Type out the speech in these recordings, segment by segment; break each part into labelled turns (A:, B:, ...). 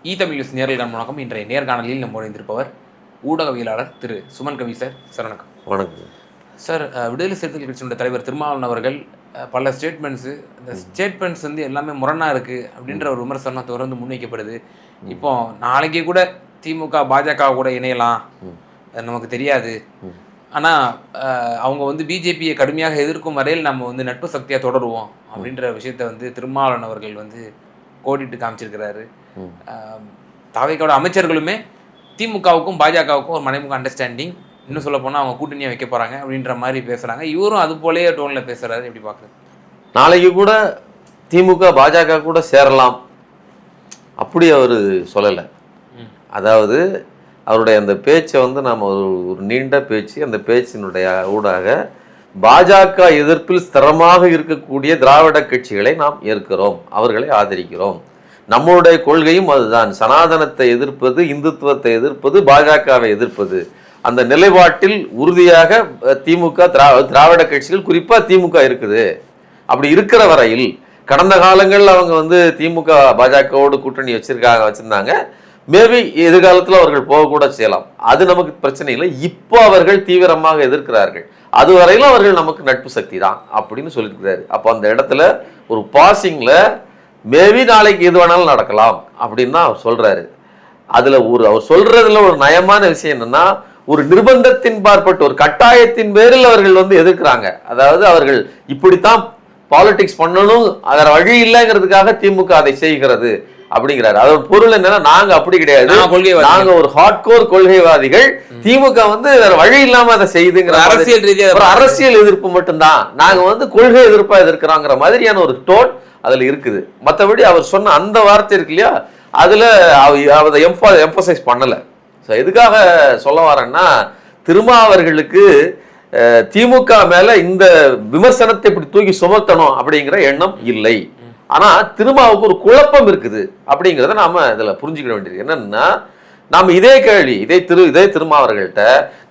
A: Tamil news நேரல் வணக்கம். இன்றைய நேர்காணலில் நம்ம இணைந்திருப்பவர் ஊடகவியலாளர் திரு சுமன் கவி சார். சார் வணக்கம்.
B: வணக்கம்
A: சார். விடுதலை சிறுத்தைகள் கட்சியினுடைய தலைவர் திருமாவளவன் அவர்கள் பல ஸ்டேட்மெண்ட்ஸு, இந்த ஸ்டேட்மெண்ட்ஸ் வந்து எல்லாமே முரணாக இருக்குது அப்படின்ற ஒரு விமர்சனம் தொடர்ந்து முன்வைக்கப்படுது. இப்போ நாளைக்கு கூட திமுக பாஜக கூட இணையலாம், நமக்கு தெரியாது. ஆனால் அவங்க வந்து பிஜேபியை கடுமையாக எதிர்க்கும் வரையில் நம்ம வந்து நட்பு சக்தியாக தொடருவோம் அப்படின்ற விஷயத்த வந்து திருமாவளவன் அவர்கள் வந்து கோடிட்டு காமிச்சிருக்கிறாரு. தாவேக்காவோட அமைச்சர்களுமே திமுகவுக்கும் பாஜகவுக்கும் ஒரு மறைமுக அண்டர்ஸ்டாண்டிங், இன்னும் சொல்ல போனால் அவங்க கூட்டணியாக வைக்க போகிறாங்க அப்படின்ற மாதிரி பேசுகிறாங்க. இவரும் அது போலேயே டோனில் பேசுகிறாரு. எப்படி பார்க்குறது?
B: நாளைக்கு கூட திமுக பாஜக கூட சேரலாம் அப்படி அவர் சொல்லலை. அதாவது அவருடைய அந்த பேச்சை வந்து நாம் ஒரு நீண்ட பேச்சு, அந்த பேச்சினுடைய ஊடாக பாஜக எதிர்ப்பில் ஸ்திரமாக இருக்கக்கூடிய திராவிட கட்சிகளை நாம் ஏற்கிறோம், அவர்களை ஆதரிக்கிறோம். நம்மளுடைய கொள்கையும் அதுதான். சனாதனத்தை எதிர்ப்பது, இந்துத்துவத்தை எதிர்ப்பது, பாஜகவை எதிர்ப்பது. அந்த நிலைப்பாட்டில் உறுதியாக திமுக திராவிட கட்சிகள் குறிப்பாக திமுக இருக்குது. அப்படி இருக்கிற வரையில் கடந்த காலங்களில் அவங்க வந்து திமுக பாஜகவோடு கூட்டணி வச்சிருந்தாங்க. மேபி எதிர்காலத்தில் அவர்கள் போகக்கூட செய்யலாம், அது நமக்கு பிரச்சனை இல்லை. இப்போ அவர்கள் தீவிரமாக எதிர்க்கிறார்கள். அது வரையிலும் அவர்கள் நமக்கு நட்பு சக்தி தான் அப்படின்னு சொல்லியிருக்கிறாரு. அப்போ அந்த இடத்துல ஒரு பாசிங்கில் மேபி நாளைக்கு எது வேணாலும் நடக்கலாம் அப்படின்னு தான் அவர் சொல்றாரு. அதுல அவர் சொல்றதுல ஒரு நயமான விஷயம் என்னன்னா, ஒரு நிர்பந்தத்தின் பார்ப்பட்டு ஒரு கட்டாயத்தின் பேரில் அவர்கள் வந்து எதிர்க்கிறாங்க. அதாவது அவர்கள் இப்படித்தான் பாலிடிக்ஸ் பண்ணணும், வேற வழி இல்லைங்கிறதுக்காக திமுக அதை செய்கிறது அப்படிங்கிறாரு. அதோட பொருள் என்னன்னா, நாங்க அப்படி கிடையாது, நாங்க ஒரு ஹார்ட்கோர் கொள்கைவாதிகள். திமுக வந்து வேற வழி இல்லாம அதை செய்யுதுங்கிற அரசியல் ரீதியாக ஒரு அரசியல் எதிர்ப்பு மட்டும்தான், நாங்க வந்து கொள்கை எதிர்ப்பா எதிர்க்கிறாங்கிற மாதிரியான ஒரு டோன் அதுல இருக்குது. மற்றபடி அவர் சொன்ன அந்த வார்த்தை இருக்கு இல்லையா, அதுல அதை எம்பசைஸ் பண்ணல. ஸோ எதுக்காக சொல்ல வரேன்னா, திருமாவர்களுக்கு திமுக மேல இந்த விமர்சனத்தை இப்படி தூக்கி சுமத்தணும் அப்படிங்கிற எண்ணம் இல்லை. ஆனா திருமாவுக்கு ஒரு குழப்பம் இருக்குது அப்படிங்கிறத நாம இதுல புரிஞ்சுக்க வேண்டியது என்னன்னா, நாம இதே கேள்வி இதே திருமாவர்கள்ட்ட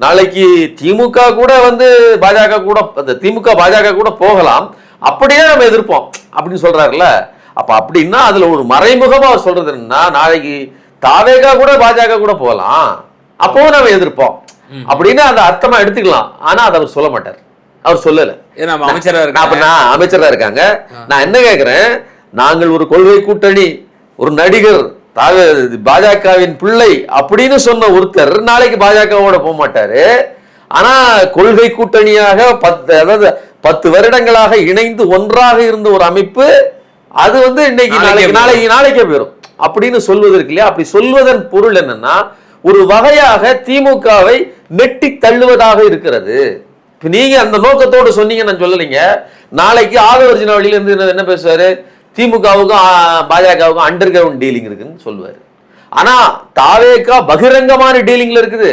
B: நாளைக்கு திமுக கூட வந்து பாஜக கூட, திமுக பாஜக கூட போகலாம், அப்படியே நம்ம எதிர்ப்போம் அப்படின்னு சொல்றாருல்ல. அப்ப அப்படின்னா அதுல ஒரு மறைமுகமா அவர் சொல்றது என்னன்னா, நாளைக்கு தாவேகா கூட பாஜக கூட போகலாம், அப்பவும் நம்ம எதிர்ப்போம் அப்படின்னு அந்த அர்த்தமா எடுத்துக்கலாம். ஆனா அதை அவர் சொல்ல மாட்டார். அவர் சொல்லல. அமைச்சரா இருக்காங்க. நான் என்ன கேட்கிறேன், நாங்கள் ஒரு கொள்கை கூட்டணி, ஒரு நடிகர் பாஜகவின் பிள்ளை அப்படின்னு சொன்ன ஒருத்தர் நாளைக்கு பாஜகவோட போக மாட்டாரு. ஆனா கொள்கை கூட்டணியாக 10 வருடங்களாக இணைந்து ஒன்றாக இருந்த ஒரு அமைப்பு, அது வந்து இன்னைக்கு நாளைக்கே போயிடும் அப்படின்னு சொல்வதற்கு இல்லையா. அப்படி சொல்வதன் பொருள் என்னன்னா, ஒரு வகையாக திமுகவை நெட்டி தள்ளுவதாக இருக்கிறது. இப்ப நீங்க அந்த நோக்கத்தோடு சொன்னீங்க, நான் சொல்லலைங்க. நாளைக்கு ஆதவர்ஜின வழியில இருந்து என்ன பேசுவாரு, திமுகவுக்கும் பாஜகவுக்கும் அண்டர் கிரவுண்ட் டீலிங் இருக்குன்னு சொல்லுவாரு. ஆனா தாவேகா பகிரங்கமான டீலிங்ல இருக்குது.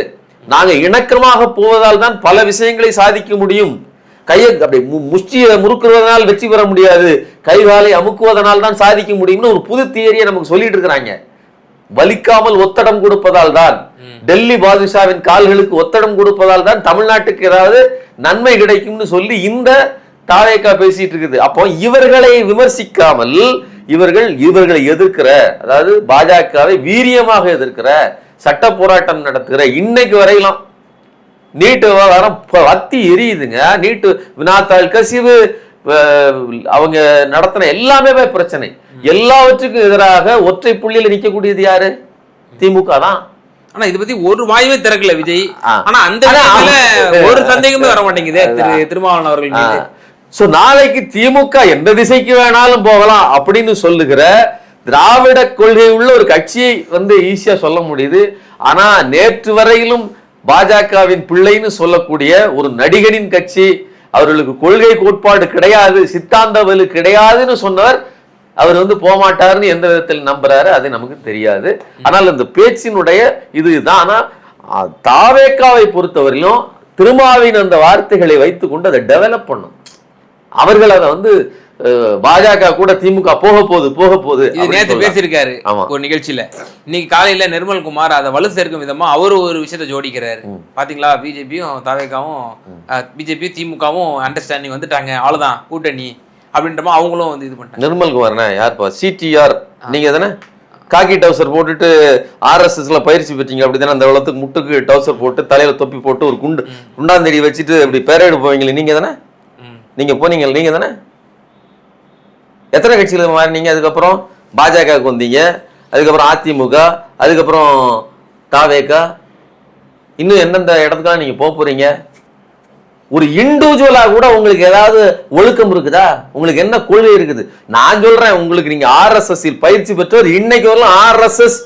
B: நாங்க இணக்கமாக போவதால் தான் பல விஷயங்களை சாதிக்க முடியும், கையை அப்படி முஷ்டியை முறுக்குவதனால் வெற்றி பெற முடியாது, கைகாலை அமுக்குவதனால் தான் சாதிக்க முடியும்னு ஒரு புது தியரியை நமக்கு சொல்லிட்டு இருக்கிறாங்க. வலிக்காமல் ஒத்தடம் கொடுப்பதால் தான், டெல்லி பாதுஷாவின் கால்களுக்கு ஒத்தடம் கொடுப்பதால் தான் தமிழ்நாட்டுக்கு ஏதாவது நன்மை கிடைக்கும்னு சொல்லி இந்த தாவேகா பேசிட்டு இருக்குது. அப்போ இவர்களை விமர்சிக்காமல் இவர்களை எதிர்க்கிற, அதாவது பாஜகவை வீரியமாக எதிர்க்கிற, சட்ட போராட்டம் நடத்துகிற, இன்னைக்கு வரையிலும் நீட்டு விவகாரம் வத்தி எரியுதுங்க. நீட்டு வினாத்தாள் கசிவு, அவங்க நடத்தின எல்லாமே பிரச்சனை. எல்லாவற்றுக்கும் எதிராக ஒற்றை புள்ளியில் நிற்கக்கூடியது யாரு? திமுக தான்.
A: ஆனா இதை பத்தி ஒரு வாயுவே திறக்கல விஜய். ஆனா அந்த ஒரு சந்தேகமே வர மாட்டேங்குது திருமாவளவன் அவர்கள்.
B: சோ நாளைக்கு திமுக எந்த திசைக்கு வேணாலும் போகலாம் அப்படின்னு சொல்லுகிற திராவிட கொள்கை உள்ள ஒரு கட்சியை வந்து ஈஸியா சொல்ல முடியுது. ஆனா நேற்று வரையிலும் பாஜகவின் பிள்ளைன்னு சொல்லக்கூடிய ஒரு நடிகனின் கட்சி, அவர்களுக்கு கொள்கை கோட்பாடு கிடையாது, சித்தாந்த வலு கிடையாதுன்னு சொன்னவர் அவர் வந்து போகமாட்டாருன்னு எந்த விதத்தில் நம்புறாரு அது நமக்கு தெரியாது. ஆனால் இந்த பேச்சினுடைய இதுதான். ஆனா தாவேக்காவை பொறுத்தவரையிலும் திருமாவின் அந்த வார்த்தைகளை வைத்துக்கொண்டு அதை டெவலப் பண்ணும். அவர்கள் அதை வந்து பாஜக கூட திமுக போக போகுது
A: நேற்று பேசியிருக்காரு ஒரு நிகழ்ச்சியில. இன்னைக்கு காலையில நிர்மல்குமார் அதை வலு சேர்க்கும் விதமா அவரு ஒரு விஷயத்த ஜோடிக்கிறாரு. பாத்தீங்களா, பிஜேபியும் திமுகவும் அண்டர்ஸ்டாண்டிங் வந்துட்டாங்க, அவ்வளவுதான் கூட்டணி அப்படின்றமா அவங்களும் வந்து இது பண்ணிட்டாங்க.
B: நிர்மல்குமார் யார்ப்பா? சிடிஆர் நீங்க தானே? காக்கி டவுசர் போட்டுட்டு ஆர்எஸ்எஸ்ல பயிற்சி பெற்றீங்க அப்படிதானே, அந்த வெள்ளத்துக்கு முட்டுக்கு டவுசர் போட்டு தலையில தொப்பி போட்டு ஒரு குண்டாந்தடி வச்சுட்டு அப்படி பேரேடு போவீங்களே நீங்க தானே, நீங்க போனீங்க நீங்க தானே. எத்தனை கட்சியில மாறினீங்க? அதுக்கப்புறம் பாஜகவுக்கு வந்தீங்க, அதுக்கப்புறம் அதிமுக, அதுக்கப்புறம் தாவேகா, இன்னும் எந்தெந்த இடத்துக்கெல்லாம் நீங்க போறீங்க? ஒரு இண்டிவிஜுவலா கூட உங்களுக்கு ஏதாவது ஒழுக்கம் இருக்குதா? உங்களுக்கு என்ன கொள்கை இருக்குது? நான் சொல்றேன், உங்களுக்கு நீங்க ஆர்எஸ்எஸ் பயிற்சி பெற்றவர், இன்னைக்கு வரலாம் ஆர்எஸ்எஸ்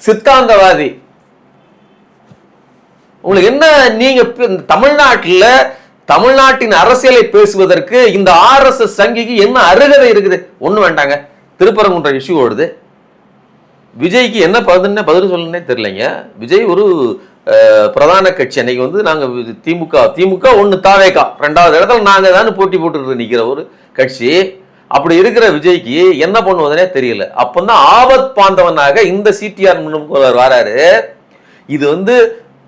B: சித்தாந்தவாதி. உங்களுக்கு என்ன, நீங்க தமிழ்நாட்டின் அரசியலை பேசுவதற்கு இந்த ஆர்எஸ்எஸ் சங்கிக்கு என்ன அருகதை இருக்குது? ஒண்ணு வேண்டாங்க. திருப்பரங்குன்ற இஷ்யூ ஓடுது, விஜய்க்கு என்ன பதில் சொல்லணும்னே தெரியலைங்க. விஜய் ஒரு பிரதான கட்சி. அன்னைக்கு வந்து நாங்க திமுக ஒண்ணு, தாவேகா ரெண்டாவது இடத்துல நாங்க தான் போட்டி போட்டு நிக்கிற ஒரு கட்சி. அப்படி இருக்கிற விஜய்க்கு என்ன பண்ணுவதுனே தெரியல. அப்பதான் ஆபத் பாந்தவனாக இந்த சிடிஆர் வராரு. இது வந்து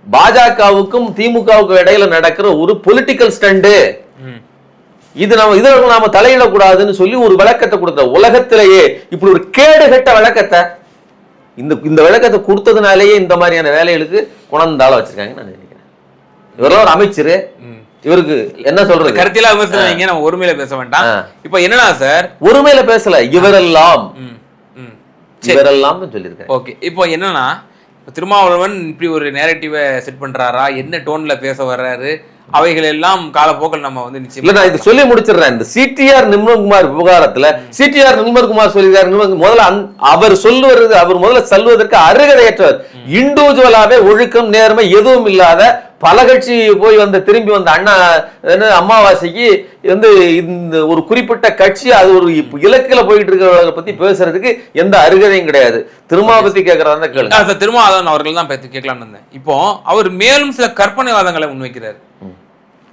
B: பாஜகவுக்கும் திமுகவுக்கும் இடையில நடக்கிற ஒரு பொலிட்டிக்கல் ஸ்டண்டு. இது நாம தலையிடக்கூடாதுன்னு சொல்லி ஒரு விளக்கத்தை கொடுத்த, உலகத்திலேயே இப்படி ஒரு கேடுகட்ட விளக்கத்தை, இந்த விளக்கத்தை கொடுத்ததுனாலேயே இந்த மாதிரியான வேலைகளுக்கு குணந்தால வச்சிருக்காங்க நான் நினைக்கிறேன். இவரெல்லாம் ஒரு அமைச்சரு, இவருக்கு என்ன சொல்றது?
A: கருத்தில விமர்சனம் நம்ம ஒருமையில பேச வேண்டாம். இப்ப என்னன்னா சார்,
B: ஒருமையில பேசல, இவரெல்லாம் சொல்லியிருக்கேன்.
A: ஓகே, இப்போ என்னன்னா திருமாவளவன் இப்படி ஒரு நேரட்டிவை செட் பண்றாரா, என்ன டோன்ல பேச வர்றாரு, அவைகள் எல்லாம் காலப்போக்கில் நம்ம வந்து நிச்சயம்.
B: நான் இதை சொல்லி முடிச்சிடுறேன். இந்த சிடிஆர் நிர்மல்குமார் விவகாரத்துல சிடிஆர் நிர்மல்குமார் சொல்லியிருக்காரு, முதல்ல அவர் சொல்லுவது, அவர் முதல்ல சொல்வதற்கு அருகதையற்றவர். இண்டிவிஜுவலாவே ஒழுக்கம் நேர்மை எதுவும் இல்லாத பல கட்சி போய் திரும்பி வந்த அண்ணா அமாவாசைக்கு வந்து இந்த ஒரு குறிப்பிட்ட கட்சி அது ஒரு இலக்கில போயிட்டு இருக்கிறவங்களை பத்தி பேசுறதுக்கு எந்த அருகதையும் கிடையாது. திருமாவளவன் பத்தி கேட்கறாங்க கேளுங்க.
A: திருமாவளவன் அவர்கள் தான் கேட்கலான்னு இருந்தேன். இப்போ அவர் மேலும் சில கற்பனைவாதங்களை முன்வைக்கிறார்.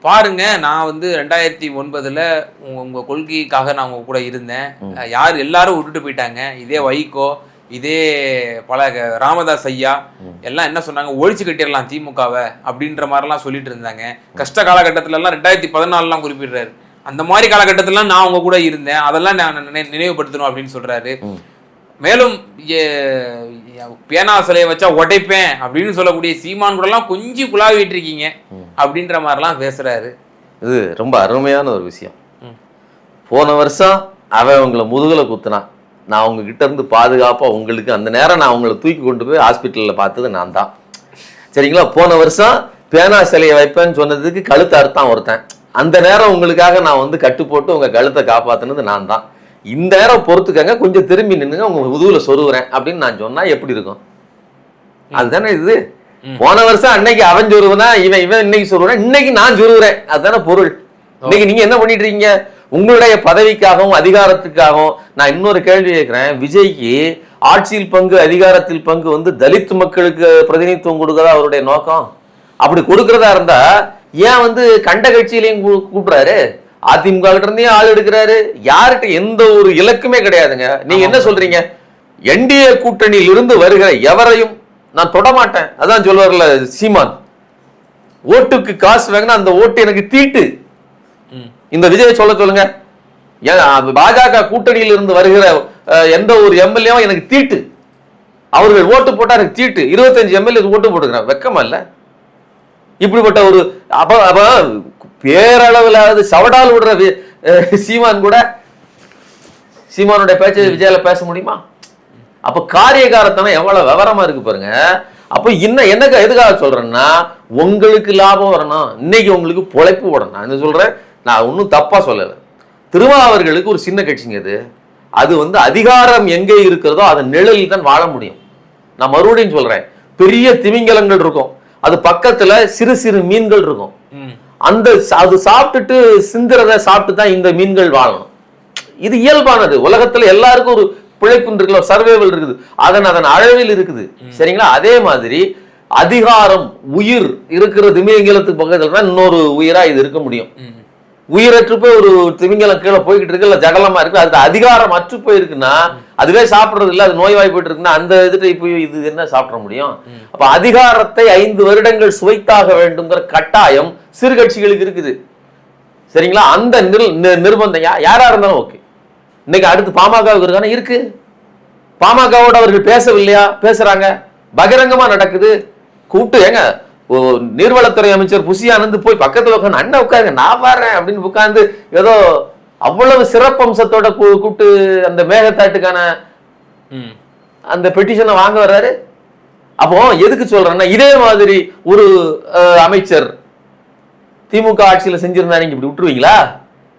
A: பாருங்க, நான் வந்து 2009 உங்க கொள்கைக்காக நான் உங்க கூட இருந்தேன், யார் எல்லாரும் விட்டுட்டு போயிட்டாங்க, இதே வைகோ, இதே பல ராமதாஸ் ஐயா எல்லாம் என்ன சொன்னாங்க, ஒழிச்சு கட்டிடலாம் திமுகவை அப்படின்ற மாதிரிலாம் சொல்லிட்டு இருந்தாங்க. கஷ்ட காலகட்டத்துல எல்லாம் 2014 குறிப்பிடுறாரு. அந்த மாதிரி காலகட்டத்துல நான் உங்க கூட இருந்தேன், அதெல்லாம் நான் நினைவுபடுத்தணும் அப்படின்னு சொல்றாரு. மேலும் பேனா சிலையை வச்சா உடைப்பேன் அப்படின்னு சொல்லக்கூடிய சீமான் கூட எல்லாம் கொஞ்சம் குழாவிட்டு இருக்கீங்க அப்படின்ற மாதிரிலாம் பேசுறாரு.
B: இது ரொம்ப அருமையான ஒரு விஷயம். போன வருஷம் அவன் உங்களை முதுகுல குத்துனான், நான் உங்ககிட்ட இருந்து பாதுகாப்பா உங்களுக்கு அந்த நேரம் நான் உங்களை தூக்கி கொண்டு போய் ஹாஸ்பிட்டல்ல பார்த்தது நான் தான், சரிங்களா? போன வருஷம் பேனா சிலையை வைப்பேன்னு சொன்னதுக்கு கழுத்தை அறுத்தான் ஒருத்தன், அந்த நேரம் உங்களுக்காக நான் கட்டு போட்டு உங்க கழுத்தை காப்பாத்தினது நான் தான். இந்த நேரம் பொறுத்துக்கங்க, கொஞ்சம் திரும்பி நின்னுங்க, உங்க முதுகுல சொருவுறேன் அப்படின்னு நான் சொன்னா எப்படி இருக்கும்? அதுதானே இது. போன வருஷம் அன்னைக்கு அவன் சொருவனா, இவன் இன்னைக்கு சொருவுறேன், இன்னைக்கு நான் சொருவுறேன், அதுதானே பொருள். இன்னைக்கு நீங்க என்ன பண்ணிட்டு இருக்கீங்க? உங்களுடைய பதவிக்காகவும் அதிகாரத்துக்காகவும். நான் இன்னொரு கேள்வி கேட்கிறேன், விஜய்க்கு ஆட்சியில் பங்கு அதிகாரத்தில் பங்கு தலித் மக்களுக்கு பிரதிநிதித்துவம் கொடுக்கறதா அவருடைய நோக்கம்? அப்படி கொடுக்கறதா இருந்தா ஏன் கண்ட கட்சியிலையும் கூப்பிடுறாரு? அதிமுக கிட்ட இருந்தே ஆள் எடுக்கிறாரு, யார்கிட்ட எந்த ஒரு இலக்குமே கிடையாதுங்க. நீங்க என்ன சொல்றீங்க? என்டிஏ கூட்டணியில் இருந்து வருகிற எவரையும் நான் தொடமாட்டேன், அதான் சொல்லுவார்ல சீமான். ஓட்டுக்கு காசு வாங்கினா அந்த ஓட்டு எனக்கு தீட்டு. இந்த விஜய் சொல்லுங்க, பாஜக கூட்டணியில் இருந்து வருகிற எந்த ஒரு எம்எல்ஏவும் எனக்கு தீட்டு, அவர்கள் ஓட்டு போட்டா எனக்கு தீட்டு. 25 எம்எல்ஏ ஓட்டு போட்டுக்கிறேன், வெக்கமா இல்ல? இப்படிப்பட்ட ஒரு பேரளவில் சவடால் விடுற சீமான் கூட சீமானுடைய பேச்சை விஜயால பேச முடியுமா? அப்ப காரியகாரத்தனம் எவ்வளவு விவரமா இருக்கு பாருங்க. அப்ப இன்னும் என்ன எதுக்காக சொல்றேன்னா, உங்களுக்கு லாபம் வரணும், இன்னைக்கு உங்களுக்கு பொழைப்பு விடணும். நான் என்ன சொல்றேன், நான் ஒன்னும் தப்பா சொல்லல. திருமாவர்களுக்கு ஒரு சின்ன கட்சிங்க அது அதிகாரம் எங்கே இருக்கிறதோ அதன் நிழலில் தான் வாழ முடியும். நான் மறுபடியும் சொல்றேன், பெரிய திமிங்கலங்கள் இருக்கும், அது பக்கத்துல சிறு சிறு மீன்கள் இருக்கும். அது சாப்பிட்டுட்டு சிந்துறத சாப்பிட்டு தான் இந்த மீன்கள் வாழணும். இது இயல்பானது. உலகத்துல எல்லாருக்கும் ஒரு பிழைப்பு இருக்குல்ல, சர்வைவல் இருக்குது, அதன் அளவில் இருக்குது, சரிங்களா? அதே மாதிரி அதிகாரம் உயிர் இருக்கிற திமிங்கலத்துக்கு பக்கத்துல தான் இன்னொரு உயிரா இது இருக்க முடியும். உயிரற்று போய் ஒரு திமிங்கலம் கீழே போய்கிட்டு இருக்கு, இல்ல ஜகலமா இருக்கு, அது அதிகாரம் அற்று போயிருக்குன்னா அதுவே சாப்பிடுறது இல்லை, அது நோய்வாய் போயிட்டு இருக்குன்னா அந்த இதுட்டு போய் இது என்ன சாப்பிட முடியும்? அப்ப அதிகாரத்தை 5 வருடங்கள் சுவைத்தாக வேண்டும்ங்கிற கட்டாயம் சிறு கட்சிகளுக்கு இருக்குது, சரிங்களா? அந்த நிர்பந்தம் யாரா இருந்தாலும் ஓகே. இன்னைக்கு அடுத்து பாமகவுக்கு இருக்கான இருக்கு, பாமகவோட அவர்கள் பேசவில்லையா? பேசுறாங்க, பகிரங்கமா நடக்குது. கூப்பிட்டு ஏங்க நீர்வளத்துறை அமைச்சர் புசி ஆனந்த் போய் பக்கத்துல உட்காந்து அண்ணன் உட்காருங்க நான் பாடுறேன் அப்படின்னு உட்கார்ந்து ஏதோ அவ்வளவு சிறப்பம்சத்தோட கூப்பிட்டு அந்த மேகத்தாட்டுக்கான அந்த பெட்டிஷனை வாங்க வர்றாரு. அப்போ எதுக்கு சொல்றேன்னா, இதே மாதிரி ஒரு அமைச்சர் திமுக ஆட்சியில செஞ்சிருந்தா நீங்க இப்படி விட்டுருவீங்களா?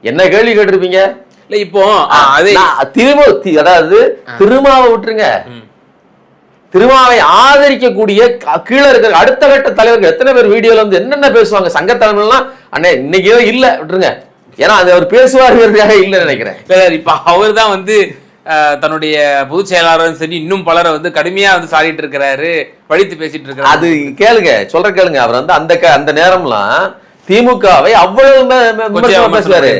B: என்ன கேள்வி கேட்டிருப்பீங்க?
A: இல்ல இப்போ
B: அதாவது திருமாவை விட்டுருங்க, திருமாவை ஆதரிக்கக்கூடிய கீழே இருக்கிற அடுத்த கட்ட தலைவர்கள் எத்தனை பேர் வீடியோல வந்து என்னென்ன பேசுவாங்க சங்க தலைவர்கள்லாம், அண்ணே இன்னைக்கோ இல்ல விட்டுருங்க, ஏன்னா அது அவர் பேசுவாருங்கிறதுக்காக இல்லைன்னு நினைக்கிறேன்.
A: இப்ப அவர் தான் வந்து தன்னுடைய பொதுச் செயலாளரும் சரி இன்னும் பலரை வந்து கடுமையா வந்து சாடிட்டு இருக்கிறாரு, பழித்து பேசிட்டு இருக்காரு.
B: அது கேளுங்க, சொல்ற கேளுங்க. அவர் வந்து அந்த நேரம்லாம் திமுகவை அவ்வளவு பேசுவாரு.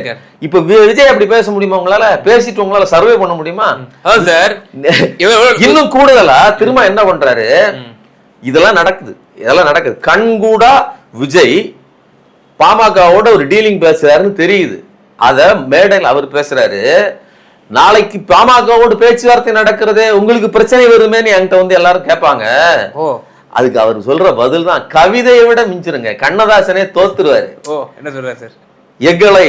B: இப்ப விஜய் அப்படி பேச முடியுமா? உங்களால பேசிட்டு உங்களால சர்வே பண்ண முடியுமா?
A: சார்
B: இன்னும் கூடுதலா திரும்ப என்ன பண்றாரு, இதெல்லாம் நடக்குது கண்கூடா விஜய் பாமகவோட ஒரு டீலிங் பேசுறாருன்னு தெரியுது. அத மேடையில் அவர் பேசுறாரு. நாளைக்கு பாமகவோடு பேச்சுவார்த்தை நடக்கிறதே உங்களுக்கு பிரச்சனை வருமேன்னு என்கிட்ட வந்து எல்லாரும் கேட்பாங்க. அதுக்கு அவர் சொல்ற பதில் தான் கவிதையை விட மிஞ்சிருங்க. கண்ணதாசனே தோத்துருவாரு.
A: என்ன சொல்றாரு சார்?
B: எங்களை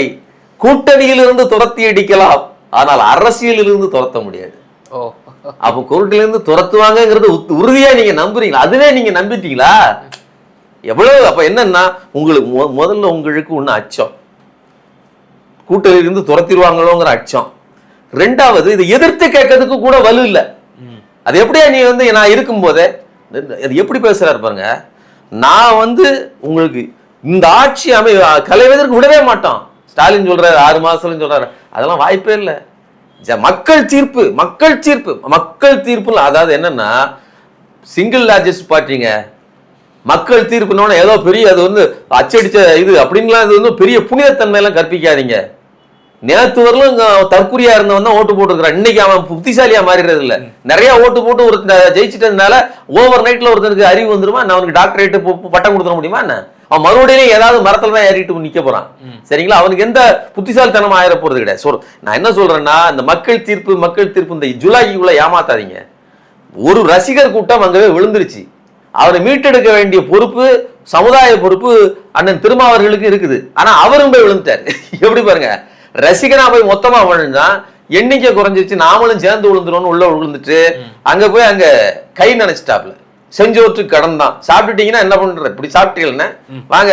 B: கூட்டணியிலிருந்து துரத்தி அடிக்கலாம், ஆனால் அரசியலிலிருந்து துரத்த முடியாது. அப்ப கூட்டணியிலிருந்து துரத்துவாங்கிறது உறுதியா நீங்க நம்புறீங்களா? அதுவே நீங்க நம்பிட்டீங்களா? எவ்வளவு அப்ப என்னன்னா, உங்களுக்கு முதல்ல உங்களுக்கு ஒண்ணு அச்சம், கூட்டணியிலிருந்து துரத்திடுவாங்களோங்கிற அச்சம். ரெண்டாவது, இதை எதிர்த்து கேட்கறதுக்கு கூட வலு இல்லை. அது எப்படியா நீ வந்து நான் இருக்கும் போதே அது எப்படி பேசுறாரு பாருங்க. நான் வந்து உங்களுக்கு இந்த ஆட்சி கலைவதற்கு விடவே மாட்டோம் ஸ்டாலின் சொல்றாரு, 6 மாசம் சொல்றாரு. அதெல்லாம் வாய்ப்பே இல்லை. மக்கள் தீர்ப்பு அதாவது என்னன்னா, சிங்கிள் லார்ஜஸ்ட் பார்ட்டிங்க. மக்கள் தீர்ப்புன்னு ஏதோ பெரிய அது வந்து அச்சடிச்ச இது அப்படின்லாம் இது வந்து பெரிய புனிதத்தன்மை எல்லாம் கற்பிக்காதீங்க. நேற்று வரலும் தற்குறியா இருந்தவன் தான் ஓட்டு போட்டுருக்கான். இன்னைக்கு அவன் புத்திசாலியா மாறிடுறது இல்ல. நிறைய ஓட்டு போட்டு ஒரு ஜெயிச்சிட்டதுனால ஓவர் நைட்ல ஒருத்தருக்கு அறிவு வந்துருமா? நான் அவனுக்கு டாக்டரேட் பட்டம் கொடுத்துட முடியுமா? என்ன அவன் மறுபடியும் ஏதாவது மரத்துல தான் ஏறிட்டு நிக்க போறான். சரிங்களா? அவனுக்கு எந்த புத்திசாலித்தனம் ஆயிர போறது கிடையாது. நான் என்ன சொல்றேன்னா, இந்த மக்கள் தீர்ப்பு இந்த ஜூலைக்குள்ள ஏமாத்தாதீங்க. ஒரு ரசிகர் கூட்டம் அங்கவே விழுந்துருச்சு. அவரை மீட்டெடுக்க வேண்டிய பொறுப்பு, சமுதாய பொறுப்பு அண்ணன் திருமாவர்களுக்கு இருக்குது. ஆனா அவரும் போய் விழுந்துட்டாரு. எப்படி பாருங்க, ரசிகனா போய் மொத்தமா விழுந்தா எண்ணிக்கை குறைஞ்சிருச்சு, நாமளும் சேர்ந்து விழுந்துருவோம்னு உள்ள விழுந்துட்டு அங்க போய் அங்க கை நினைச்சிட்டாப்ல. செஞ்சோற்று கடன் தான். சாப்பிட்டுட்டீங்கன்னா என்ன பண்ற, இப்படி சாப்பிட்டீங்கன்னா வாங்க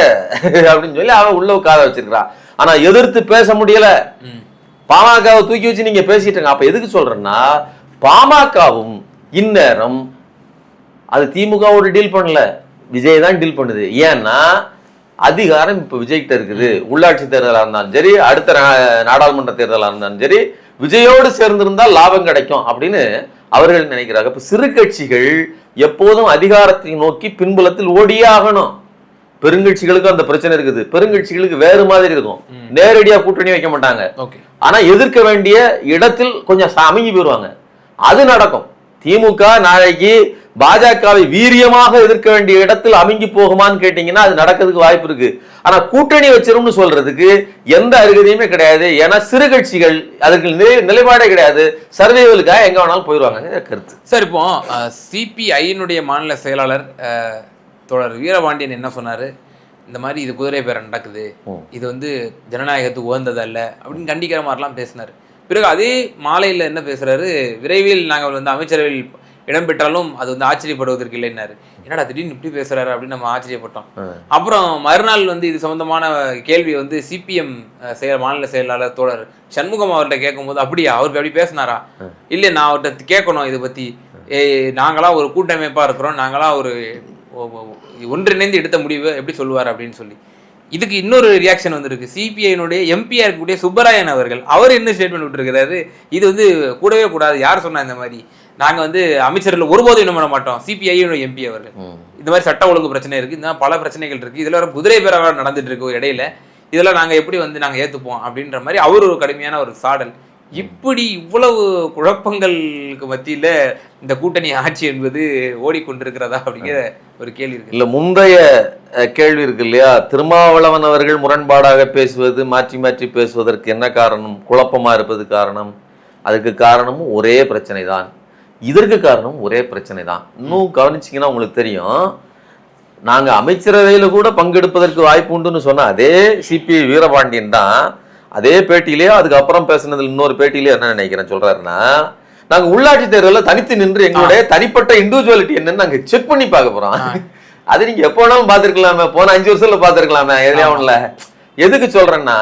B: அப்படின்னு சொல்லி அவன் உள்ள காத வச்சிருக்கான். ஆனா எதிர்த்து பேச முடியல. பாமகவை தூக்கி வச்சு நீங்க பேசிட்டு. அப்ப எதுக்கு சொல்றேன்னா, பாமகவும் இந்நேரம் அது திமுகவோட டீல் பண்ணல, விஜய் தான் டீல் பண்ணுது. ஏன்னா அதிகாரம் இப்ப விஜய்கிட்ட இருக்குது. உள்ளாட்சி தேர்தலாக இருந்தாலும் சரி, அடுத்த நாடாளுமன்ற தேர்தலாக இருந்தாலும் சரி, விஜயோடு சேர்ந்திருந்தால் லாபம் கிடைக்கும் அப்படின்னு அவர்கள் நினைக்கிறாங்க. இப்ப சிறு கட்சிகள் எப்போதும் அதிகாரத்தை நோக்கி பின்புலத்தில் ஓடியே ஆகணும். பெருங்கட்சிகளுக்கு அந்த பிரச்சனை இருக்குது. பெருங்கட்சிகளுக்கு வேறு மாதிரி இருக்கும். நேரடியா கூட்டணி வைக்க மாட்டாங்க. ஆனா எதிர்க்க வேண்டிய இடத்தில் கொஞ்சம் அமுங்கி போயிருவாங்க. அது நடக்கும். திமுக நாளைக்கு பாஜகவை வீரியமாக எதிர்க்க வேண்டிய இடத்தில் அமுங்கி போகுமான்னு கேட்டீங்கன்னா அது நடக்கிறதுக்கு வாய்ப்பு இருக்கு. ஆனா கூட்டணி வச்சிரும்னு சொல்றதுக்கு எந்த அருகதையுமே கிடையாது. ஏன்னா சிறு கட்சிகள் அதுக்கு நிலைப்பாடே கிடையாது. சர்வேவலுக்காக எங்க வேணாலும் போயிடுவாங்க. கருத்து
A: சார். இப்போ சிபிஐனுடைய மாநில செயலாளர் தோழர் வீரபாண்டியன் என்ன சொன்னாரு, இந்த மாதிரி இது குதிரை பேரம் நடக்குது, இது வந்து ஜனநாயகத்துக்கு உகந்தது அல்ல அப்படின்னு கண்டிக்கிற மாதிரிலாம் பேசினாரு. பிறகு அதே மாலையில் என்ன பேசுறாரு, விரைவில் நாங்கள் வந்து அமைச்சரவையில் இடம்பெற்றாலும் அது வந்து ஆச்சரியப்படுவதற்கு இல்லைன்னாரு. என்னடா திடீர்னு இப்படி பேசுறாரு அப்படின்னு நம்ம ஆச்சரியப்பட்டோம். அப்புறம் மறுநாள் வந்து இது சம்பந்தமான கேள்வி வந்து சிபிஎம் மாநில செயலாளர் தோழர் சண்முகம் அவர்கிட்ட கேட்கும்போது, அப்படியா அவருக்கு அப்படி பேசினாரா? இல்லை, நான் அவர்கிட்ட கேட்கணும் இதை பத்தி. நாங்களா ஒரு கூட்டமைப்பா இருக்கிறோம், நாங்களா ஒரு ஒன்றிணைந்து எடுத்த முடிவு எப்படி சொல்லுவார் அப்படின்னு சொல்லி. இதுக்கு இன்னொரு ரியாக்ஷன் வந்துருக்கு. சிபிஐனுடைய எம்பியா இருக்கக்கூடிய சுப்பராயன் அவர்கள் அவர் என்ன ஸ்டேட்மெண்ட் விட்டுருக்கிறாரு, இது வந்து கூடவே கூடாது, யார் சொன்னா இந்த மாதிரி, நாங்க வந்து அமைச்சர்கள் ஒருபோதும் என்ன பண்ண மாட்டோம். சிபிஐனுடைய எம்பி அவர்கள் இந்த மாதிரி சட்ட ஒழுங்கு பிரச்சனை இருக்கு, இந்த பல பிரச்சனைகள் இருக்கு, இதுல குதிரை பேராக நடந்துட்டு இருக்கு இடையில, இதெல்லாம் நாங்க எப்படி வந்து நாங்க ஏத்துப்போம் அப்படின்ற மாதிரி அவர் ஒரு கடுமையான ஒரு சாடல். இப்படி இவ்வளவு குழப்பங்களுக்கு மத்தியில இந்த கூட்டணி ஆட்சி என்பது ஓடிக்கொண்டிருக்கிறதா அப்படிங்கிற ஒரு கேள்வி இருக்கு.
B: இல்ல, முந்தைய கேள்வி இருக்கு இல்லையா, திருமாவளவன் அவர்கள் முரண்பாடாக பேசுவது, மாற்றி மாற்றி பேசுவதற்கு என்ன காரணம், குழப்பமா இருப்பது காரணம். அதுக்கு காரணமும் ஒரே பிரச்சனை தான். இதற்கு காரணம் ஒரே பிரச்சனை தான். இன்னும் கவனிச்சிங்கன்னா உங்களுக்கு தெரியும், நாங்கள் அமைச்சரவையில் கூட பங்கெடுப்பதற்கு வாய்ப்பு உண்டுன்னு சொன்ன அதே சிபிஐ வீரபாண்டியன் தான் அதே பேட்டியிலேயே அதுக்கப்புறம் பேசுனதில் இன்னொரு பேட்டியிலே என்ன நினைக்கிறேன் சொல்றாருன்னா, நாங்கள் உள்ளாட்சி தேர்தலில் தனித்து நின்று எங்களுடைய தனிப்பட்ட இண்டிவிஜுவாலிட்டி என்னன்னு நாங்கள் செக் பண்ணி பார்க்க போறோம். அது நீங்க எப்போ வேணாலும் பார்த்துருக்கலாமே, போன 5 வருஷத்துல பார்த்துருக்கலாமே. எதுலையா ஒண்ணுல எதுக்கு சொல்றேன்னா,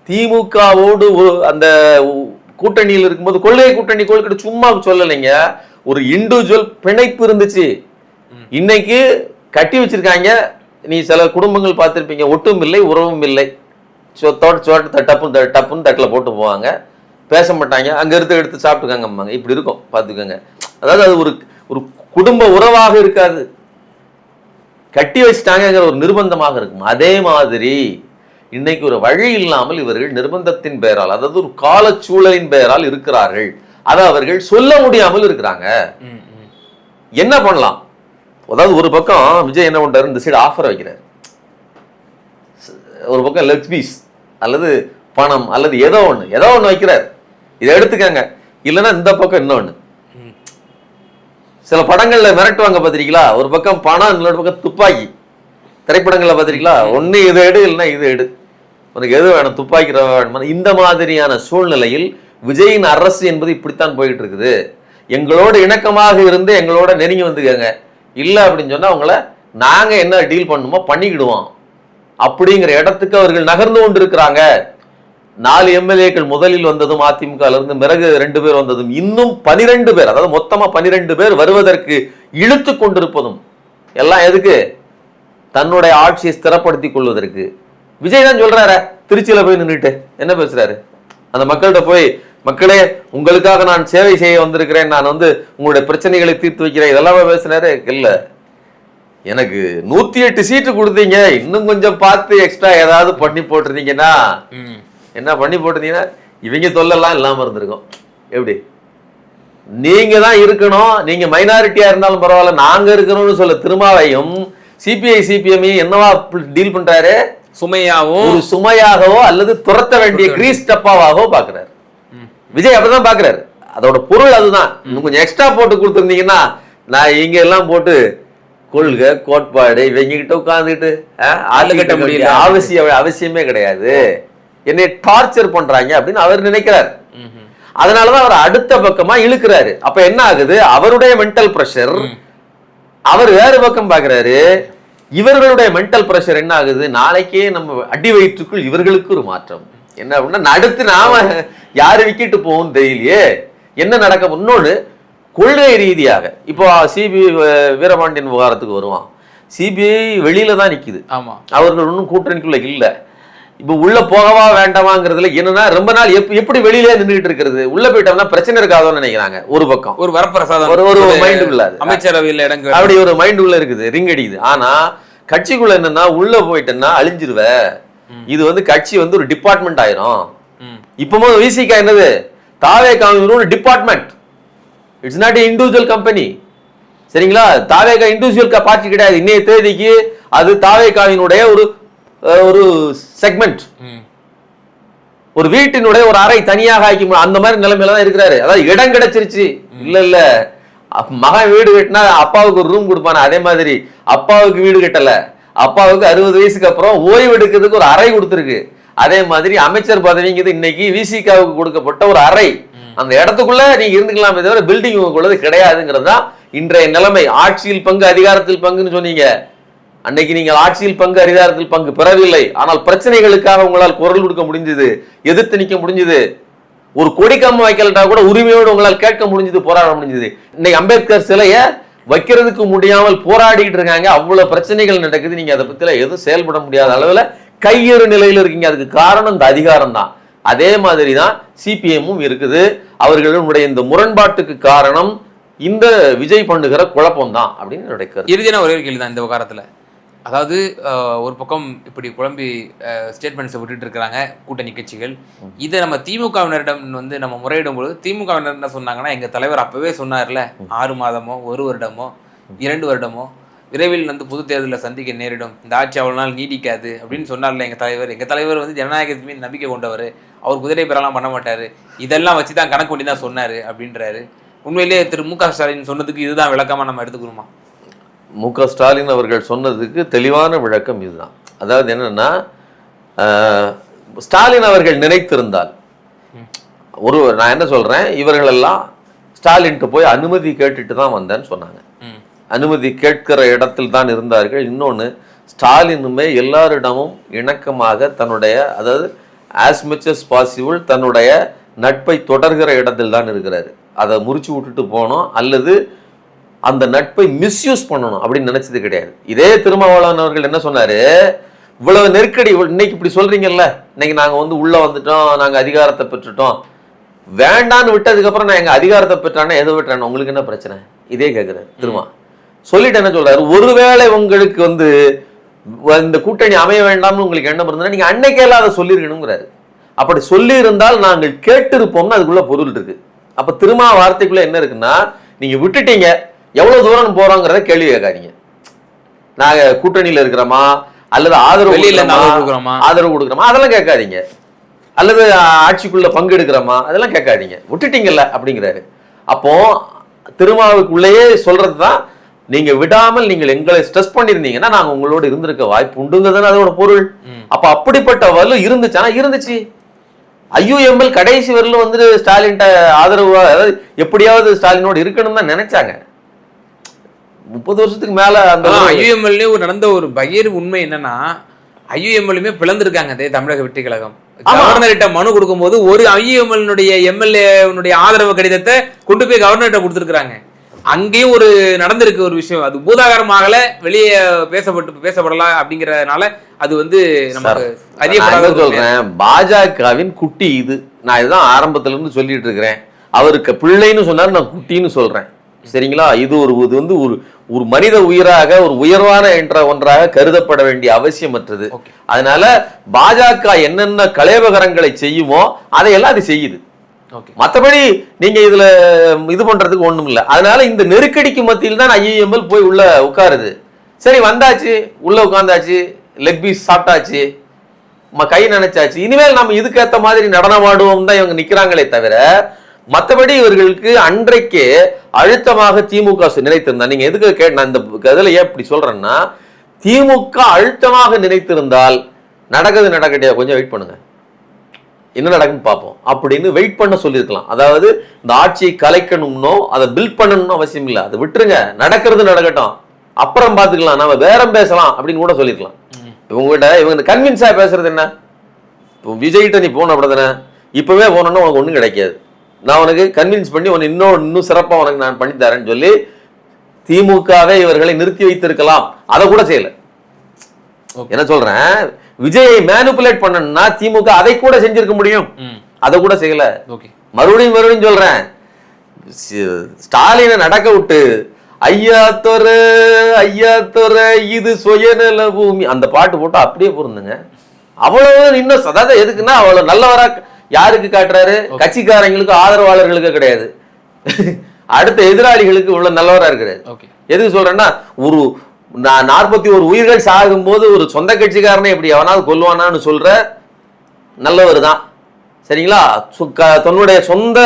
B: திமுகவோடு அந்த கூட்டணியில் இருக்கும்போது கொள்கை கூட்டணி கொள்கை சும்மா சொல்லலைங்க, ஒரு இண்டிவிஜுவல் பிணைப்பு இருந்துச்சு. இன்னைக்கு கட்டி வச்சிருக்காங்க. நீ சில குடும்பங்கள் பார்த்துருப்பீங்க, ஒட்டும் இல்லை உறவும் இல்லை, டப்புன்னு தட்டில் போட்டு போவாங்க, பேச மாட்டாங்க, அங்க எடுத்து சாப்பிட்டுக்காங்க, இப்படி இருக்கும் பார்த்துக்கோங்க. அதாவது அது ஒரு குடும்ப உறவாக இருக்காது, கட்டி வச்சுட்டாங்கிற ஒரு நிர்பந்தமாக இருக்கும். அதே மாதிரி இன்னைக்கு ஒரு வழி இல்லாமல் இவர்கள் நிர்பந்தத்தின் பெயரால், அதாவது ஒரு காலச்சூழலின் பெயரால் இருக்கிறார்கள். அதை அவர்கள் சொல்ல முடியாமல் இருக்கிறாங்க. என்ன பண்ணலாம்? அதாவது ஒரு பக்கம் விஜய் என்ன பண்றாரு, இந்த சைடு ஆஃபர் வைக்கிறார், ஒரு பக்கம் லெக் பீஸ் அல்லது பணம் அல்லது ஏதோ ஒன்று வைக்கிறார், இதை எடுத்துக்கங்க, இல்லைன்னா இந்த பக்கம் இன்னொன்று. சில படங்கள்ல மிரட்டுவாங்க பார்த்திருக்கீங்களா, ஒரு பக்கம் பணம், இன்னொரு பக்கம் துப்பாக்கி. திரைப்படங்கள்ல பார்த்திருக்கீங்களா, ஒன்று இது எடு இல்லைன்னா இது எடு, உனக்கு எது வேணும், துப்பாக்கி வேணும். இந்த மாதிரியான சூழ்நிலையில் விஜயின் அரசு என்பது இப்படித்தான் போயிட்டு இருக்குது. எங்களோட இணக்கமாக இருந்து எங்களோட நெருங்கி வந்துக்கங்க, இல்லை அப்படின்னு சொன்னா அவங்கள நாங்க என்ன டீல் பண்ணுமோ பண்ணிக்கிடுவோம் அப்படிங்கிற இடத்துக்கு அவர்கள் நகர்ந்து கொண்டு இருக்கிறாங்க. 4 எம்எல்ஏக்கள் முதலில் வந்ததும் அதிமுக இருந்து பிறகு 2 பேர் வந்ததும் இன்னும் 12 பேர், அதாவது மொத்தமா 12 பேர் வருவதற்கு இழுத்து கொண்டிருப்பதும் எல்லாம் எதுக்கு? தன்னுடைய ஆட்சியை ஸ்திரப்படுத்திக் கொள்வதற்கு. விஜய் தான் சொல்றாரு, திருச்சியில போய் நின்றுட்டு என்ன பேசுறாரு, அந்த மக்கள்கிட்ட போய், மக்களே உங்களுக்காக நான் சேவை செய்ய வந்திருக்கிறேன், நான் உங்களுடைய பிரச்சனைகளை தீர்த்து வைக்கிறேன், இதெல்லாமே பேசினாரு. இல்ல, எனக்கு 108 சீட்டு கொடுத்தீங்க, இன்னும் கொஞ்சம் பார்த்து எக்ஸ்ட்ரா ஏதாவது பண்ணி போட்டிருந்தீங்கன்னா, என்ன பண்ணி போட்டிருந்தீங்கன்னா இவங்க தொல்லெல்லாம் இல்லாம இருந்திருக்கும். எப்படி? நீங்க தான் இருக்கணும், நீங்க மைனாரிட்டியா இருந்தாலும் பரவாயில்ல, நாங்க இருக்கணும்னு சொல்ல திருமாவையும் சிபிஐ சிபிஎம்ஐயும் என்னவா டீல் பண்றாரு? சுமையாகவோ அல்லது துரத்த வேண்டிய கிரீஸ் டப்பாவாகவோ பாக்குறாரு. விஜய் அப்படிதான் பாக்குறாரு. அதோட பொருள் அதுதான். இன்னும் கொஞ்சம் எக்ஸ்ட்ரா போட்டு கொடுத்துருந்தீங்கன்னா, நான் இங்க எல்லாம் போட்டு கொள்கை கோட்பாடு இவங்க கிட்ட உட்கார்ந்துட்டு ஆளு கட்ட முடியல, அவசியமே கிடையாது, என்னை டார்ச்சர் பண்றாங்க அப்படின்னு அவர் நினைக்கிறார். அதனாலதான் அவர் அடுத்த பக்கமா இழுக்கிறாரு. அப்ப என்ன ஆகுது? அவருடைய மென்டல் பிரஷர், அவர் வேறு பக்கம் பாக்குறாரு. இவர்களுடைய மென்டல் பிரஷர் என்ன ஆகுது? நாளைக்கே நம்ம அடி வயிற்றுக்குள் இவர்களுக்கு ஒரு மாற்றம் என்ன அப்படின்னா, அடுத்து நாம யாரு விக்கிட்டு போகும் தெரியலையே, என்ன நடக்க. இன்னொன்னு, கொள்கை ரீதியாக இப்போ சிபிஐ வீரபாண்டியன் விவகாரத்துக்கு வருவான். சிபிஐ வெளியில தான் நிக்குது, அவர்கள் ஒன்றும் கூட்டணிக்குள்ள இல்லை. இப்ப உள்ள போகவா வேண்டாமாங்கிறதுல என்னன்னா, ரொம்ப நாள் எப்படி வெளியிலே நின்றுட்டு இருக்கிறது, உள்ள போயிட்டோம்னா பிரச்சனை இருக்காதோன்னு நினைக்கிறாங்க. ஒரு பக்கம் ஒரு வரப்பிரசாதம், ஒரு மைண்டுக்குள்ள அமைச்சரவையில் இடங்கள் அப்படி ஒரு மைண்டுக்குள்ள இருக்குது, ரிங் அடிக்குது. ஆனா கட்சிக்குள்ள என்னன்னா, உள்ள போயிட்டேன்னா அழிஞ்சிருவ, இது கட்சி ஒரு டிபார்ட்மெண்ட் ஆயிரும். இப்போ விசிகா என்னது, தாவேகாவின் ஒரு department, it's not individual company. சரிங்களா? தாவேகா இண்டிவிஜுவல் பார்ட்டி கிடையாது. இன்னைய தேதிக்கு அது தாவேகாவினுடைய ஒரு செக்மெண்ட், ஒரு வீட்டினுடைய ஒரு அறை தனியாக ஆக்கி அந்த மாதிரி நிலைமையில தான் இருக்கிறாரு. அதாவது இடம் கிடைச்சிருச்சு. இல்ல மகன் வீடு கட்டினா அப்பாவுக்கு ஒரு ரூம் கொடுப்பான, அதே மாதிரி அப்பாவுக்கு வீடு கட்டல, அப்பாவுக்கு 60 வயசுக்கு அப்புறம் ஓய்வு எடுக்கிறதுக்கு ஒரு அறை கொடுத்துருக்கு. அதே மாதிரி அமைச்சர் பதவிங்கிறது இன்னைக்கு விசிகாவுக்கு கொடுக்கப்பட்ட ஒரு அறை. அந்த இடத்துக்குள்ள நீங்க இருந்துக்கலாமே தவிர பில்டிங் உள்ளது கிடையாதுங்கிறது தான் இன்றைய நிலைமை. ஆட்சியில் பங்கு அதிகாரத்தில் பங்குன்னு சொன்னீங்க, அன்னைக்கு நீங்கள் ஆட்சியில் பங்கு அதிகாரத்தில் பங்கு பெறவில்லை, ஆனால் பிரச்சனைகளுக்காக உங்களால் குரல் கொடுக்க முடிஞ்சது, எதிர்த்து நிற்க முடிஞ்சது. ஒரு கொடிக்கம்பு வைக்கலட்டா கூட உரிமையோடு உங்களால் கேட்க முடிஞ்சது, போராட முடிஞ்சது. இன்னைக்கு அம்பேத்கர் சிலைய வைக்கிறதுக்கு முடியாமல் போராடிட்டு இருக்காங்க. அவ்வளவு பிரச்சனைகள் நடக்குது. நீங்க அதை பத்தில எதுவும் செயல்பட முடியாத அளவுல கையேறு நிலையில இருக்கீங்க. அதுக்கு காரணம் இந்த அதிகாரம் தான். அதே மாதிரி தான் சிபிஎம்மும் இருக்குது. அவர்களுடைய இந்த முரண்பாட்டுக்கு காரணம் இந்த விஜய் பண்ணுகிற குழப்பம் தான் அப்படின்னு என்னுடைய கருத்து.
A: இறுதியான ஒரே கேள்வி தான் இந்த விவகாரத்துல. அதாவது ஒரு பக்கம் இப்படி குழம்பி ஸ்டேட்மெண்ட்ஸை விட்டுட்டு இருக்கிறாங்க கூட்டணி கட்சிகள். இதை நம்ம திமுகவினரிடம் நம்ம முறையிடும் பொழுது திமுகவினர் என்ன சொன்னாங்கன்னா, எங்கள் தலைவர் அப்பவே சொன்னார்ல, 6 மாதமோ 1 வருடமோ 2 வருடமோ விரைவில் பொது தேர்தலில் சந்திக்க நேரிடும், இந்த ஆட்சி அவ்வளோ நாள் நீடிக்காது அப்படின்னு சொன்னார்ல எங்கள் தலைவர். எங்கள் தலைவர் ஜனநாயகத்து மீது நம்பிக்கை கொண்டவர், அவர் குதிரை பெறலாம் பண்ண மாட்டார், இதெல்லாம் வச்சு தான் கணக்கு பண்ணி தான் சொன்னார் அப்படின்றாரு. உண்மையிலேயே திரு மு.க. ஸ்டாலின் சொன்னதுக்கு இதுதான் விளக்கமா நம்ம எடுத்துக்கணுமா?
B: மு.க. ஸ்டாலின் அவர்கள் சொன்னதுக்கு தெளிவான விளக்கம் இதுதான். அதாவது என்னன்னா, ஸ்டாலின் அவர்கள் நினைத்திருந்தால் நான் என்ன சொல்றேன், இவர்களெல்லாம் ஸ்டாலின்ட்டு போய் அனுமதி கேட்டுட்டு தான் வந்தேன்னு சொன்னாங்க. அனுமதி கேட்கிற இடத்தில் தான் இருந்தார்கள். இன்னொன்று, ஸ்டாலினுமே எல்லாரிடமும் இணக்கமாக தன்னுடைய, அதாவது ஆஸ் மச் அஸ் பாசிபிள் தன்னுடைய நட்பை தொடர்கிற இடத்தில் தான் இருக்கிறாரு. அதை முறிச்சு விட்டுட்டு போனோம் அல்லது அந்த நட்பை மிஸ்யூஸ் பண்ணணும் அப்படின்னு நினைச்சது கிடையாது. இதே திருமாவளவன் அவர்கள் என்ன சொன்னாரு, இவ்வளவு நெருக்கடி இன்னைக்கு இப்படி சொல்றீங்கல்ல, இன்னைக்கு நாங்க உள்ள வந்துட்டோம், நாங்க அதிகாரத்தை பெற்றுட்டோம், வேண்டான்னு விட்டதுக்கு அப்புறம் நான் எங்க அதிகாரத்தை பெற்றானே எதை பெற்றானே உங்களுக்கு என்ன பிரச்சனை, இதே கேட்கிறாரு திருமா. சொல்லிட்டு என்ன சொல்றாரு, ஒருவேளை உங்களுக்கு இந்த கூட்டணி அமைய வேண்டாம்னு உங்களுக்கு எண்ணம் இருந்தா நீங்க அன்னைக்கெல்லாம் அதை சொல்லிருக்கணுங்கிறாரு. அப்படி சொல்லி இருந்தால் நாங்கள் கேட்டிருப்போம்னு அதுக்குள்ள பொருள் இருக்கு. அப்ப திருமா வார்த்தைக்குள்ள என்ன இருக்குன்னா, நீங்க விட்டுட்டீங்க, எவ்வளவு தூரம் போறோங்கிறத கேள்வி கேட்காதீங்க. நாங்க கூட்டணியில இருக்கிறோமா அல்லது ஆதரவு கொடுக்குறோமா அதெல்லாம் கேட்காதீங்க, அல்லது ஆட்சிக்குள்ள பங்கெடுக்கிறோமா அதெல்லாம் கேட்காதீங்க, விட்டுட்டீங்கல்ல அப்படிங்கிறாரு. அப்போ திருமாவுக்குள்ளேயே சொல்றதுதான், நீங்க விடாமல் நீங்கள் எங்களை ஸ்ட்ரெஸ் பண்ணிருந்தீங்கன்னா நாங்க உங்களோட இருந்திருக்க வாய்ப்பு உண்டுங்கிறதுன்னு அதோட பொருள். அப்ப அப்படிப்பட்ட வலு இருந்துச்சுன்னா இருந்துச்சு. IUML கடைசி வரலும் ஸ்டாலின் ஆதரவு, அதாவது எப்படியாவது ஸ்டாலினோட இருக்கணும் தான் நினைச்சாங்க. 30 வருஷத்துக்கு மேல அந்த
A: IUML நடந்த ஒரு பகிர் உண்மை என்னன்னா, IUMLமே பிளந்திருக்காங்க. அதே தமிழக வெற்றி கழகம் கவர்னர்கிட்ட மனு கொடுக்கும் போது ஒரு IUML MLA ஆதரவு கடிதத்தை கொண்டு போய் கவர்னர்கிட்ட கொடுத்துருக்காங்க. அங்கேயும் ஒரு நடந்திருக்கு ஒரு விஷயம், அது பூதாகரமாகல வெளியே பேசப்படலாம் அப்படிங்கறதுனால அது நமக்கு அறியப்படாத
B: சொல்றேன். பாஜகவின் குட்டி இது, நான் இதுதான் ஆரம்பத்துல இருந்து சொல்லிட்டு இருக்கிறேன். அவருக்கு பிள்ளைன்னு சொன்னாரு, நான் குட்டின்னு சொல்றேன். சரிங்களா? இது ஒரு மனித உயிராக, ஒரு உயர்வான என்ற ஒன்றாக கருதப்பட வேண்டிய அவசியமற்றது. அதனால பாஜக என்னென்ன கலேபகரங்களை செய்யுமோ அதையெல்லாம் அது செய்யுது. மற்றபடி நீங்க இதுல இது பண்றதுக்கு ஒண்ணும் இல்லை. அதனால இந்த நெருக்கடிக்கு மத்தியில் தான் IUML போய் உள்ள உட்காருது. சரி, வந்தாச்சு, உள்ள உட்கார்ந்தாச்சு, லெக் பீஸ் சாப்பிட்டாச்சு, கை நினைச்சாச்சு, இனிமேல் நம்ம இதுக்கேற்ற மாதிரி நடனமாடுவோம் தான் இவங்க நிக்கிறாங்களே தவிர, மற்றபடி இவர்களுக்கு அன்றைக்கே அழுத்தமாக திமுக நினைத்திருந்தா, நீங்க எதுக்கு நான் இந்த கதையில ஏன் இப்படி சொல்றேன்னா, திமுக அழுத்தமாக நினைத்திருந்தால் நடக்கட்டியா கொஞ்சம் வெயிட் பண்ணுங்க, என்ன நடக்குன்னு பார்ப்போம் அப்படின்னு வெயிட் பண்ண சொல்லியிருக்கலாம். அதாவது இந்த ஆட்சியை கலைக்கணும்னோ அதை பில்ட் பண்ணணும்னு அவசியம் இல்லை, அதை விட்டுருங்க, நடக்கிறது நடக்கட்டும், அப்புறம் பார்த்துக்கலாம், நம்ம பேரம் பேசலாம் அப்படின்னு கூட சொல்லியிருக்கலாம். இவங்க கன்வின்ஸா பேசுறது என்ன, இப்போ விஜய்கிட்ட நீ போன அப்படிதானே, இப்பவே போனோன்னா உனக்கு ஒன்றும் கிடைக்காது, நான் உனக்கு கன்வின்ஸ் பண்ணி உனக்கு இன்னும் சிறப்பாக உனக்கு நான் பண்ணி தரேன்னு சொல்லி திமுகவே இவர்களை நிறுத்தி வைத்திருக்கலாம். அதை கூட செய்யல. என்ன சொல்றேன், விஜயை மேனிபுலேட் பண்ணணும்னா திமுக அதை கூட செஞ்சிருக்க முடியும், அதை கூட செய்யல. மறுபடியும் சொல்றேன், ஸ்டாலினை நடக்க விட்டு ஐயா தொர இது சுயநல பூமி அந்த பாட்டு போட்டு அப்படியே பொருந்துங்க. அவ்வளவு இன்னும் அதாவது எதுக்குன்னா, அவ்வளவு நல்லவரா யாருக்கு காட்டுறாரு, கட்சிக்காரங்களுக்கு ஆதரவாளர்களுக்கு கிடையாது, அடுத்த எதிராளிகளுக்கு இவ்வளவு நல்லவரா இருக்கிறாரு. எதுக்கு சொல்றேன்னா, ஒரு 41 உயிர்கள் சாகும் போது ஒரு சொந்த கட்சிக்காரனை எப்படி எவனாவது கொல்லுவானான்னு சொல்ற நல்லவர் தான். சரிங்களா? தன்னுடைய சொந்த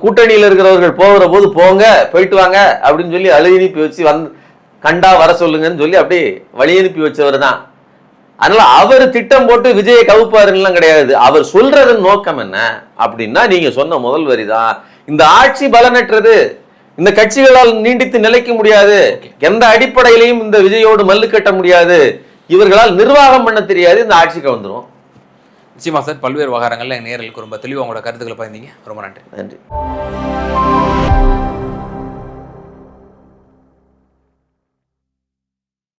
B: கூட்டணியில் இருக்கிறவர்கள் போகிற போது போங்க, போயிட்டு வாங்க அப்படின்னு சொல்லி அழுகி வச்சு கண்டா வர சொல்லுங்கன்னு சொல்லி அப்படியே வழி அனுப்பி வச்சவர் தான். அதனால அவர் திட்டம் போட்டு விஜயை கவுப்பாருலாம் கிடையாது. அவர் சொல்றதன் நோக்கம் என்ன அப்படின்னா, நீங்க சொன்ன முதல் வரிதான், இந்த ஆட்சி பலனற்றது, இந்த கட்சிகளால் நீடித்து நிலைக்க முடியாது, எந்த அடிப்படையிலையும் இந்த விஜயோடு மல்லு கட்ட முடியாது, இவர்களால் நிர்வாகம் பண்ண தெரியாது, இந்த ஆட்சிக்கு வந்துடும்.
A: நிச்சயமா சார், பல்வேறு விவகாரங்கள்ல நேயர்களுக்கு ரொம்ப தெளிவாக உங்களோட கருத்துக்களை பகிர்ந்தீங்க. ரொம்ப நன்றி.